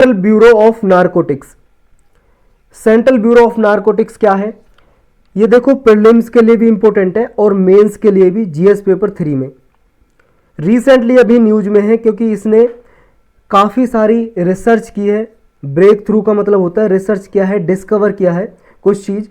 Central bureau of narcotics. Central bureau of narcotics क्या है? ये देखो प्रीलिम्स के लिए भी इंपॉर्टेंट है और मेंस के लिए भी, जीएस पेपर 3 में। रिसेंटली अभी न्यूज में है क्योंकि इसने काफ़ी सारी रिसर्च की है। ब्रेक थ्रू का मतलब होता है रिसर्च किया है, डिस्कवर किया है कुछ चीज़।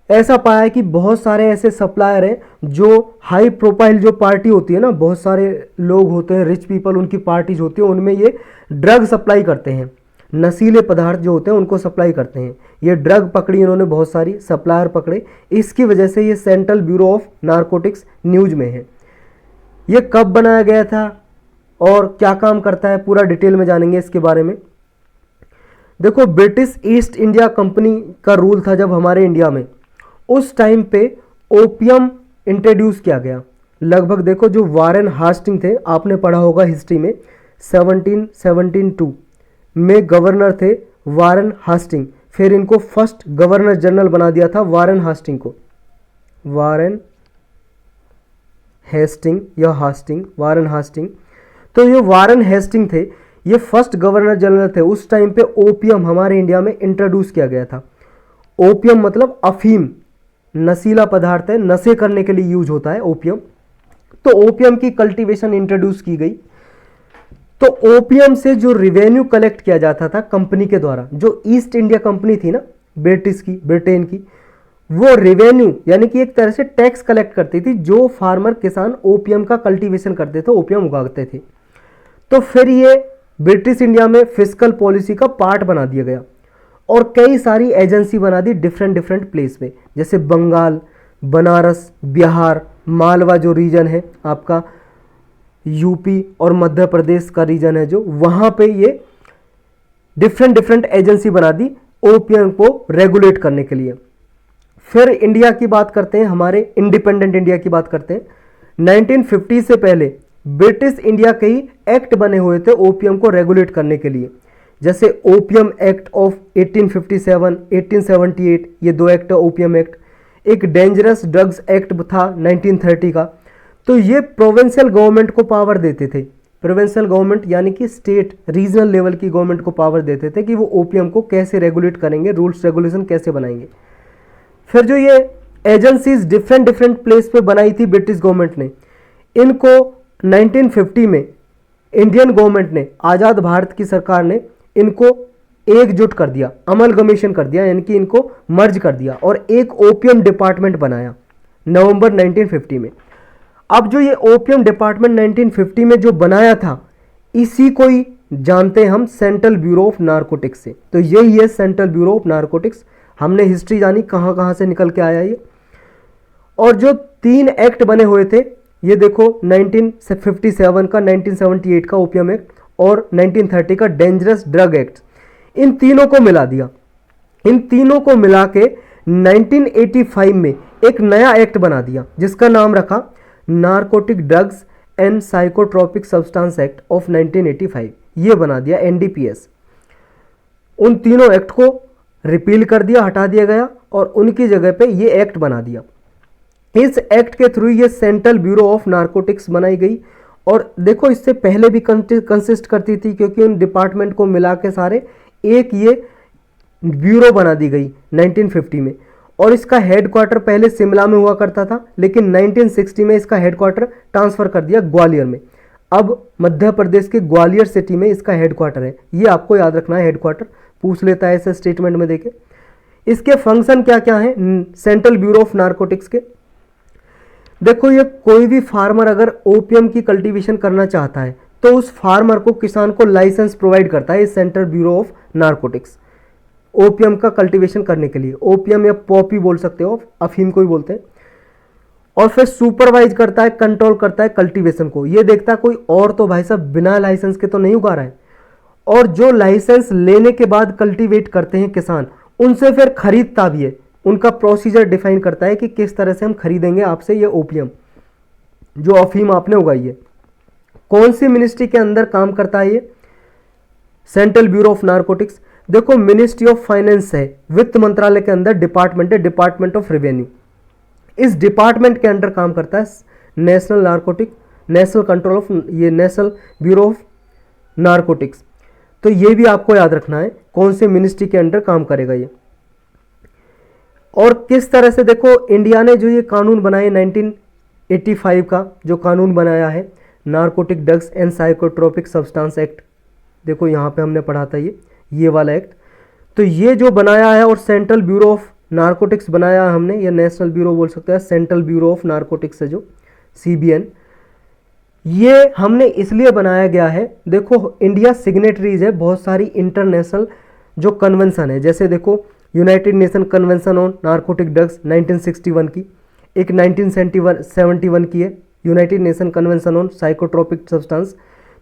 ऐसा पाया है कि बहुत सारे ऐसे सप्लायर हैं जो हाई प्रोफाइल जो पार्टी होती है ना, बहुत सारे लोग होते हैं, रिच पीपल, उनकी पार्टीज होती है, उनमें ये ड्रग सप्लाई करते हैं, नशीले पदार्थ जो होते हैं उनको सप्लाई करते हैं। ये ड्रग पकड़ी इन्होंने, बहुत सारी सप्लायर पकड़े, इसकी वजह से ये central bureau of narcotics news में है। ये कब बनाया गया था और क्या काम करता है, पूरा डिटेल में जानेंगे इसके बारे में। देखो ब्रिटिश ईस्ट इंडिया कंपनी का रूल था जब हमारे इंडिया में, उस टाइम पे ओपियम इंट्रोड्यूस किया गया। लगभग देखो जो वारेन हास्टिंग थे, आपने पढ़ा होगा हिस्ट्री में, 1772 में गवर्नर थे वारेन हास्टिंग। फिर इनको फर्स्ट गवर्नर जनरल बना दिया था वारेन हास्टिंग को, वारेन हेस्टिंग या हास्टिंग, वारेन हास्टिंग। तो ये वारेन हेस्टिंग थे, ये फर्स्ट गवर्नर जनरल थे। उस टाइम पे ओपियम हमारे इंडिया में इंट्रोड्यूस किया गया था। ओपियम मतलब अफीम, नशीला पदार्थ है, नशे करने के लिए यूज होता है ओपियम। तो ओपियम की कल्टीवेशन इंट्रोड्यूस की गई। तो ओपियम से जो रिवेन्यू कलेक्ट किया जाता था कंपनी के द्वारा, जो ईस्ट इंडिया कंपनी थी ना ब्रिटिश की, ब्रिटेन की, वो रेवेन्यू यानी कि एक तरह से टैक्स कलेक्ट करती थी जो फार्मर किसान ओपियम का कल्टीवेशन करते थे, ओपियम उगाते थे। तो फिर ये ब्रिटिश इंडिया में फिस्कल पॉलिसी का पार्ट बना दिया गया और कई सारी एजेंसी बना दी डिफरेंट डिफरेंट प्लेस पे, जैसे बंगाल, बनारस, बिहार, मालवा जो रीजन है आपका, यूपी और मध्य प्रदेश का रीजन है जो, वहाँ पे ये डिफरेंट डिफरेंट एजेंसी बना दी ओपियम को रेगुलेट करने के लिए। फिर इंडिया की बात करते हैं, हमारे इंडिपेंडेंट इंडिया की बात करते हैं। 1950 से पहले ब्रिटिश इंडिया के ही एक्ट बने हुए थे ओपियम को रेगुलेट करने के लिए, जैसे ओपियम एक्ट ऑफ 1857, 1878, ये दो एक्ट है ओपियम एक्ट। एक डेंजरस ड्रग्स एक्ट था 1930 का। तो ये प्रोविंशियल गवर्नमेंट को पावर देते थे, प्रोविंशियल गवर्नमेंट यानी कि स्टेट रीजनल लेवल की गवर्नमेंट को पावर देते थे कि वो ओपियम को कैसे रेगुलेट करेंगे, रूल्स रेगुलेशन कैसे बनाएंगे। फिर जो ये एजेंसीज डिफरेंट डिफरेंट प्लेस पे बनाई थी ब्रिटिश गवर्नमेंट ने, इनको 1950 में इंडियन गवर्नमेंट ने, आज़ाद भारत की सरकार ने इनको एकजुट कर दिया, अमलगमेशन कर दिया, यानी कि इनको मर्ज कर दिया और एक ओपियम डिपार्टमेंट बनाया नवंबर 1950 में। अब जो ये ओपियम डिपार्टमेंट 1950 में जो बनाया था, इसी को ही जानते हैं हम सेंट्रल ब्यूरो ऑफ नारकोटिक्स से। तो यही है सेंट्रल ब्यूरो ऑफ नारकोटिक्स। हमने हिस्ट्री जानी कहाँ कहाँ से निकल के आया ये। और जो 3 एक्ट बने हुए थे, ये देखो 1957 का, 1978 का ओपियम एक्ट और 1930 का डेंजरस ड्रग एक्ट, इन तीनों को मिला दिया। इन तीनों को मिला के 1985 में एक नया एक्ट बना दिया जिसका नाम रखा narcotic drugs and psychotropic substance act of 1985। ये बना दिया एनडीपीएस। उन तीनों एक्ट को रिपील कर दिया, हटा दिया गया और उनकी जगह पे ये एक्ट बना दिया। इस एक्ट के थ्रू ये सेंट्रल ब्यूरो ऑफ नारकोटिक्स बनाई गई। और देखो इससे पहले भी कंसिस्ट करती थी, क्योंकि उन डिपार्टमेंट को मिला के सारे एक ये ब्यूरो बना दी गई 1950 में। और इसका हेडक्वार्टर पहले शिमला में हुआ करता था, लेकिन 1960 में इसका हेडक्वार्टर ट्रांसफर कर दिया ग्वालियर में। अब मध्य प्रदेश के ग्वालियर सिटी में इसका हेडक्वार्टर है। ये आपको याद रखना है, हेडक्वार्टर पूछ लेता है ऐसे स्टेटमेंट में देखे। इसके फंक्शन क्या क्या हैं सेंट्रल ब्यूरो ऑफ नारकोटिक्स के? देखो ये कोई भी फार्मर अगर ओपियम की कल्टीवेशन करना चाहता है तो उस फार्मर को, किसान को लाइसेंस प्रोवाइड करता है central bureau of narcotics opium का कल्टीवेशन करने के लिए। ओपियम या पॉपी बोल सकते हो, अफीम को ही बोलते हैं। और फिर सुपरवाइज करता है, कंट्रोल करता है कल्टीवेशन को। ये देखता है कोई और तो भाई साहब बिना लाइसेंस के तो नहीं उगा रहा है। और जो लाइसेंस लेने के बाद कल्टीवेट करते हैं किसान, उनसे फिर खरीदता भी है। उनका प्रोसीजर डिफाइन करता है कि किस तरह से हम खरीदेंगे आपसे ये ओपियम, जो अफीम आपने उगाई है। कौन सी मिनिस्ट्री के अंदर काम करता है ये सेंट्रल ब्यूरो ऑफ नारकोटिक्स? देखो मिनिस्ट्री ऑफ फाइनेंस है, वित्त मंत्रालय के अंदर डिपार्टमेंट है, डिपार्टमेंट ऑफ रेवेन्यू। इस डिपार्टमेंट के अंडर काम करता है नेशनल कंट्रोल ऑफ, ये नेशनल ब्यूरो ऑफ नारकोटिक्स। तो ये भी आपको याद रखना है कौन से मिनिस्ट्री के अंडर काम करेगा ये। और किस तरह से देखो इंडिया ने जो ये कानून बनाए 1985 का जो कानून बनाया है, narcotic drugs and psychotropic substance act, देखो यहाँ पे हमने पढ़ा था ये वाला एक्ट। तो ये जो बनाया है और सेंट्रल ब्यूरो ऑफ नारकोटिक्स बनाया है हमने, या नेशनल ब्यूरो बोल सकते हैं, सेंट्रल ब्यूरो ऑफ नारकोटिक्स है जो CBN, ये हमने इसलिए बनाया गया है, देखो इंडिया सिग्नेटरीज है बहुत सारी इंटरनेशनल जो कन्वेंशन है, जैसे देखो United nation convention on narcotic drugs 1961 की, एक 1971 की है United nation convention on psychotropic substance.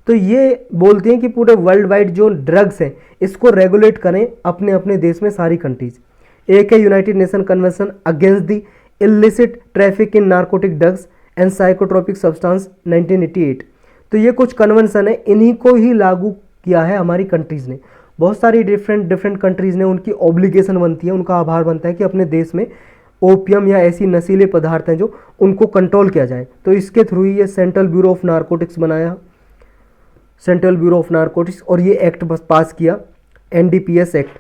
तो ये बोलती हैं कि पूरे वर्ल्ड वाइड जो ड्रग्स हैं इसको रेगुलेट करें अपने अपने देश में सारी कंट्रीज। एक है United nation convention against the illicit traffic in narcotic drugs and psychotropic substance 1988। तो ये कुछ कन्वेंशन है, इन्हीं को ही लागू किया है हमारी कंट्रीज़ ने। बहुत सारी डिफरेंट कंट्रीज़ ने, उनकी ऑब्लिगेशन बनती है, उनका आभार बनता है कि अपने देश में ओपियम या ऐसी नशीले पदार्थ हैं जो उनको कंट्रोल किया जाए। तो इसके थ्रू ही ये सेंट्रल ब्यूरो ऑफ नारकोटिक्स बनाया, सेंट्रल ब्यूरो ऑफ नारकोटिक्स, और ये एक्ट पास किया NDPS एक्ट।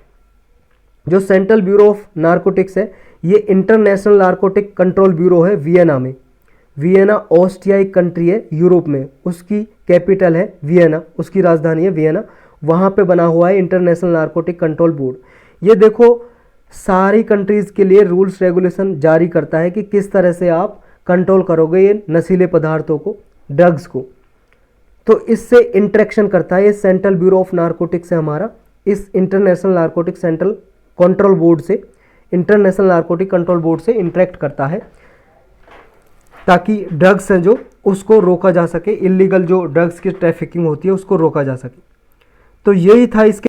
जो सेंट्रल ब्यूरो ऑफ नारकोटिक्स है ये इंटरनेशनल नारकोटिक कंट्रोल ब्यूरो है वियना में। वियना ऑस्ट्रिया एक कंट्री है यूरोप में, उसकी कैपिटल है वियना, उसकी राजधानी है वियना, वहाँ पे बना हुआ है इंटरनेशनल नारकोटिक कंट्रोल बोर्ड। ये देखो सारी कंट्रीज़ के लिए रूल्स रेगुलेशन जारी करता है कि किस तरह से आप कंट्रोल करोगे ये नशीले पदार्थों को, ड्रग्स को। तो इससे इंटरेक्शन करता है ये सेंट्रल ब्यूरो ऑफ नारकोटिक्स से हमारा, इस international narcotic central control board से, इंटरनेशनल नारकोटिक कंट्रोल बोर्ड से इंटरेक्ट करता है, ताकि ड्रग्स हैं जो उसको रोका जा सके, इलीगल जो ड्रग्स की ट्रैफिकिंग होती है उसको रोका जा सके। तो यही था इसके